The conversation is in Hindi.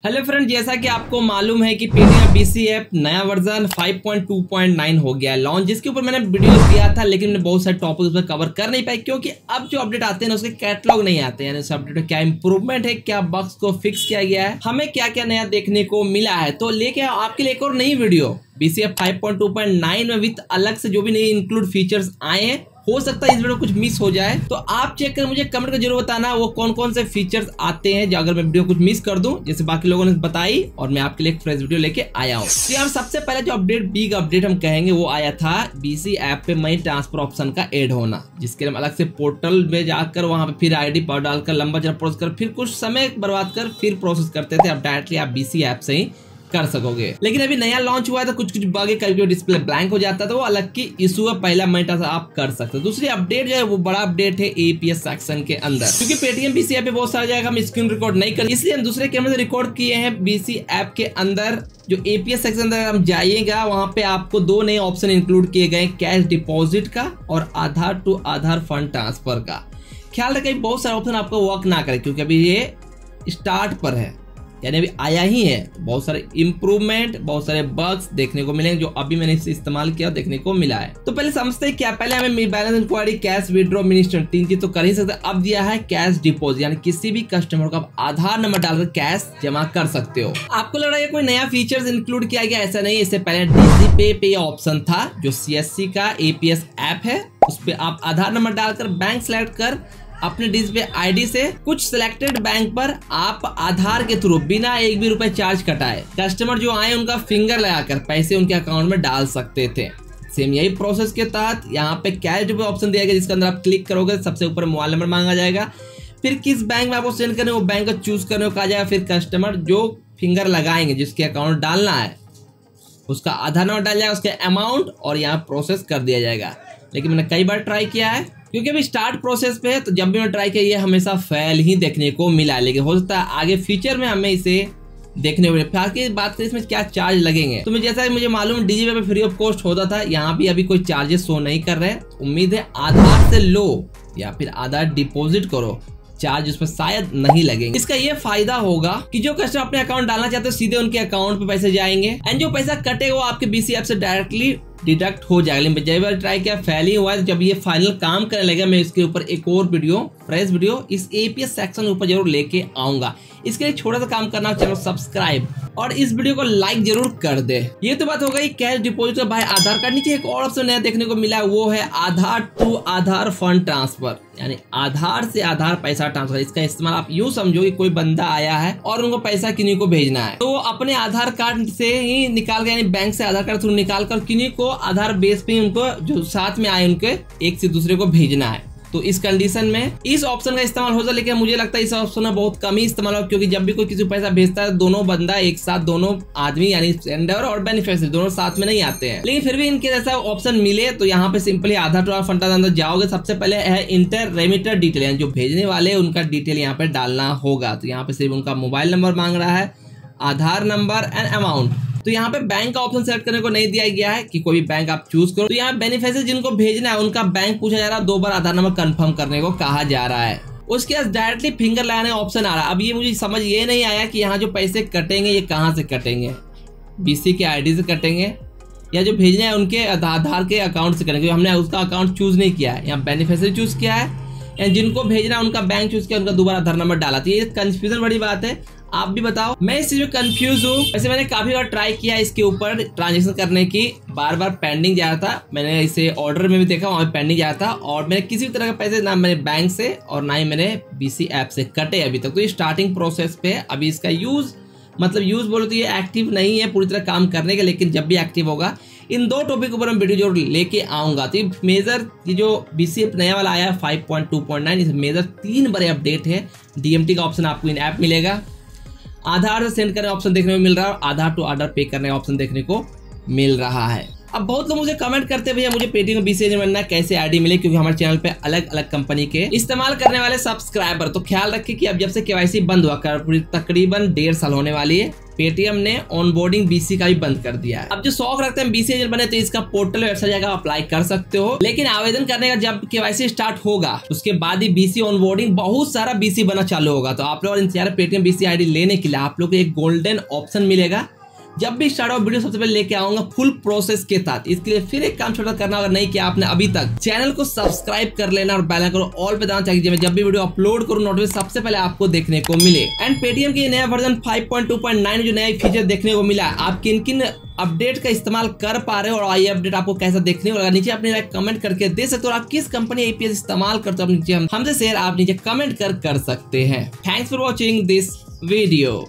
हेलो फ्रेंड, जैसा कि आपको मालूम है कि पेटीएम बीसी ऐप नया वर्जन 5.2.9 हो गया है लॉन्च, जिसके ऊपर मैंने वीडियो दिया था, लेकिन मैंने बहुत सारे टॉपिक उसमें कवर कर नहीं पाए क्योंकि अब जो अपडेट आते हैं ना उसके कैटलॉग नहीं आते हैं। उस अपडेट में क्या इंप्रूवमेंट है, क्या बग्स को फिक्स किया गया है, हमें क्या क्या नया देखने को मिला है, तो लेके आपके लिए एक और नई वीडियो बीसी ऐप 5.2.9 में विद अलग से जो भी नए इंक्लूड फीचर्स आए हैं। हो सकता है इस वीडियो कुछ मिस हो जाए, तो आप चेक कर मुझे कमेंट कर जरूर बताना वो कौन कौन से फीचर्स आते हैं जो अगर मैं वीडियो कुछ मिस कर दूं जैसे बाकी लोगों ने बताई और मैं आपके लिए एक फ्रेश वीडियो लेके आया हूं। तो यार सबसे पहले जो बिग अपडेट हम कहेंगे वो आया था बीसी ऐप पे मनी ट्रांसफर ऑप्शन का ऐड होना, जिसके लिए हम अलग से पोर्टल में जाकर वहां पे फिर आईडी पावर डालकर लंबा चौड़ा प्रोसेस कर फिर कुछ समय बर्बाद कर फिर प्रोसेस करते थे। अब डायरेक्टली आप बीसी ऐप से ही कर सकोगे, लेकिन अभी नया लॉन्च हुआ है तो कुछ बग है, कभी डिस्प्ले ब्लैंक हो जाता है, तो वो अलग की इशू है। पहला महीना आप कर सकते हो। दूसरी अपडेट जो है वो बड़ा अपडेट है एपीएस सेक्शन के अंदर, क्योंकि पेटीएम बीसी ऐप पे बहुत सारी जगह हम स्क्रीन रिकॉर्ड नहीं कर, इसलिए हम दूसरे कैमरे से रिकॉर्ड किए हैं। बीसी ऐप के अंदर जो एपीएस सेक्शन अंदर हम जाइएगा वहां पे आपको दो नए ऑप्शन इंक्लूड किए गए, कैश डिपॉजिट का और आधार टू आधार फंड ट्रांसफर का। ख्याल रखें बहुत सारे ऑप्शन आपको वर्क ना करे क्योंकि अभी ये स्टार्ट पर है, यानी अभी आया ही है। बहुत सारे इंप्रूवमेंट, बहुत सारे बग्स देखने को मिलेंगे जो अभी मैंने इसे इस्तेमाल किया देखने को मिला है। तो पहले समझते हैं क्या, पहले हमें balance inquiry, cash withdraw, minister, तीन चीज तो कर ही सकते। अब दिया है कैश डिपॉजिट, यानी किसी भी कस्टमर को आप आधार नंबर डालकर कैश जमा कर सकते हो। आपको लग रहा है कोई नया फीचर्स इंक्लूड किया गया, ऐसा नहीं। इससे पहले डीजी पे ऑप्शन था जो सीएससी का एपीएस ऐप है, उस पर आप आधार नंबर डालकर बैंक सेलेक्ट कर अपने डिस्प्ले आईडी से कुछ सिलेक्टेड बैंक पर आप आधार के थ्रू बिना एक भी रुपए चार्ज कटाए कस्टमर जो आए उनका फिंगर लगाकर पैसे उनके अकाउंट में डाल सकते थे। सेम यही प्रोसेस के तहत यहाँ पे कैश डिपॉजिट ऑप्शन दिया गया, जिसके अंदर आप क्लिक करोगे सबसे ऊपर मोबाइल नंबर मांगा जाएगा, फिर किस बैंक में आपको सेंड करने वो बैंक को चूज करने को कहा जाएगा, फिर कस्टमर जो फिंगर लगाएंगे जिसके अकाउंट डालना है उसका आधार नंबर डाल जाएगा, उसके अमाउंट और यहाँ प्रोसेस कर दिया जाएगा। लेकिन मैंने कई बार ट्राई किया है क्योंकि अभी स्टार्ट प्रोसेस पे है, तो जब भी मैं ट्राई किया ये हमेशा फेल ही देखने को मिला। लेकिन हो सकता है आगे फ्यूचर में हमें इसे देखने को मिले। फिर आगे बात करें इसमें क्या चार्ज लगेंगे, तो जैसा मुझे मालूम डीजी पे फ्री ऑफ कॉस्ट होता था, यहाँ भी अभी कोई चार्जेस शो नहीं कर रहे। उम्मीद है आधार से लो या फिर आधार डिपॉजिट करो, चार्ज उसमें शायद नहीं लगेंगे। इसका ये फायदा होगा कि जो कस्टमर अपने अकाउंट डालना चाहते हैं सीधे उनके अकाउंट पे पैसे जाएंगे एंड जो पैसा कटेगा वो आपके बीसी ऐप से डायरेक्टली डिडक्ट हो जाएगा। लेकिन जब बार ट्राई किया फेल ही हुआ है, जब ये फाइनल काम करने लगा मैं इसके ऊपर एक और वीडियो, फ्रेश वीडियो इस एपीएस सेक्शन के ऊपर जरूर लेके आऊंगा। इसके लिए छोटा सा काम करना, चैनल सब्सक्राइब और इस वीडियो को लाइक जरूर कर दे। ये तो बात हो गई कैश डिपॉजिट का। भाई आधार कार्ड नीचे एक और ऑप्शन नया देखने को मिला, वो है आधार टू आधार फंड ट्रांसफर, यानी आधार से आधार पैसा ट्रांसफर। इसका इस्तेमाल आप यूँ समझो कि कोई बंदा आया है और उनको पैसा किन्हीं को भेजना है, तो वो अपने आधार कार्ड से ही निकाल कर, यानी बैंक से आधार कार्ड थ्रू निकाल कर किन्हीं को आधार बेस पे उनको जो साथ में आए उनके एक से दूसरे को भेजना है। तो इस कंडीशन में इस ऑप्शन का इस्तेमाल हो जाए, लेकिन मुझे लगता है इस ऑप्शन में बहुत कम ही इस्तेमाल हो, क्योंकि जब भी कोई किसी को पैसा भेजता है दोनों बंदा एक साथ, दोनों आदमी यानी सेंडर और बेनिफिशियरी दोनों साथ में नहीं आते हैं। लेकिन फिर भी इनके जैसा ऑप्शन मिले तो यहाँ पे simply Aadhaar to Aadhaar fund के अंदर जाओगे, सबसे पहले है इंटर रेमिटर डिटेल, यानी जो भेजने वाले उनका डिटेल यहाँ पे डालना होगा। तो यहाँ पे सिर्फ उनका मोबाइल नंबर मांग रहा है, आधार नंबर एंड अमाउंट। तो यहाँ पे बैंक का ऑप्शन सेलेक्ट करने को नहीं दिया गया है कि कोई भी बैंक आप चूज करो। तो यहाँ बेनिफिशियरी जिनको भेजना है उनका बैंक पूछा जा रहा है, 2 बार आधार नंबर कंफर्म करने को कहा जा रहा है। उसके बाद डायरेक्टली फिंगर लगाने का ऑप्शन आ रहा है। अब ये मुझे समझ ये नहीं आया कि यहाँ जो पैसे कटेंगे ये कहाँ से कटेंगे, बीसी के आईडी से कटेंगे या जो भेजना है उनके आधार के अकाउंट से करेंगे। हमने उसका अकाउंट चूज नहीं किया है, यहाँ बेनिफिशियरी चूज किया है, जिनको भेजना उनका बैंक चूज किया, उनका दोबारा आधार नंबर डाला। तो ये कंफ्यूजन बड़ी बात है, आप भी बताओ। मैं इस चीज में कंफ्यूज हूँ। वैसे मैंने काफी बार ट्राई किया इसके ऊपर ट्रांजेक्शन करने की, बार बार पेंडिंग जा रहा था। मैंने इसे ऑर्डर में भी देखा, वहां पेंडिंग जा रहा था और मैंने किसी भी तरह के पैसे ना मैंने बैंक से और ना ही मैंने बीसी ऐप से कटे अभी तक। तो ये स्टार्टिंग प्रोसेस पे अभी इसका यूज बोलो तो ये एक्टिव नहीं है पूरी तरह काम करने के, लेकिन जब भी एक्टिव होगा इन 2 टॉपिक के ऊपर हम वीडियो जरूर लेके आऊंगा। तो मेजर ये जो बीसी ऐप नया वाला आया है 5.2.9, इस मेजर 3 बड़े अपडेट है। डीएमटी का ऑप्शन आपको इन ऐप मिलेगा, आधार से सेंड करने का ऑप्शन देखने को मिल रहा है और आधार टू आधार पे करने का ऑप्शन देखने को मिल रहा है। अब बहुत लोग मुझे कमेंट करते भैया मुझे पेटीएम बीसी बनना कैसे आईडी मिले, क्योंकि हमारे चैनल पे अलग अलग कंपनी के इस्तेमाल करने वाले सब्सक्राइबर। तो ख्याल रखें कि अब जब से केवाईसी बंद हुआ कर तकरीबन 1.5 साल होने वाली है, पेटीएम ने ऑनबोर्डिंग बीसी का भी बंद कर दिया है। अब जो शौक रखते हैं बीसी एजेंट बने तो इसका पोर्टल वेबसाइट जाकर अप्लाई कर सकते हो, लेकिन आवेदन करने का जब केवाईसी स्टार्ट होगा उसके बाद ही बीसी ऑनबोर्डिंग बहुत सारा बीसी बना चालू होगा। तो आप लोग इंतजार पेटीएम बीसी आईडी लेने के लिए आप लोग को एक गोल्डन ऑप्शन मिलेगा। जब भी स्टार्ट हो वीडियो सबसे पहले लेके आऊंगा फुल प्रोसेस के साथ। इसके लिए फिर एक काम छोटा करना होगा, नहीं किया आपने अभी तक चैनल को सब्सक्राइब कर लेना और बेल आइकन को ऑल पे दबाना चाहिए, मैं जब भी वीडियो अपलोड करूं नोटिफिकेशन सबसे पहले आपको देखने को मिले। एंड पेटीएम के नया वर्जन 5.2.9 जो नया फीचर देखने को मिला, आप किन किन अपडेट का इस्तेमाल कर पा रहे हो और ये अपडेट आपको कैसा देखने को लगा, नीचे अपने लाइक कमेंट करके दे सकते हो। आप किस कंपनी एपीएस इस्तेमाल करते हो नीचे हमसे शेयर आप नीचे कमेंट कर सकते हैं। Thanks for watching this video.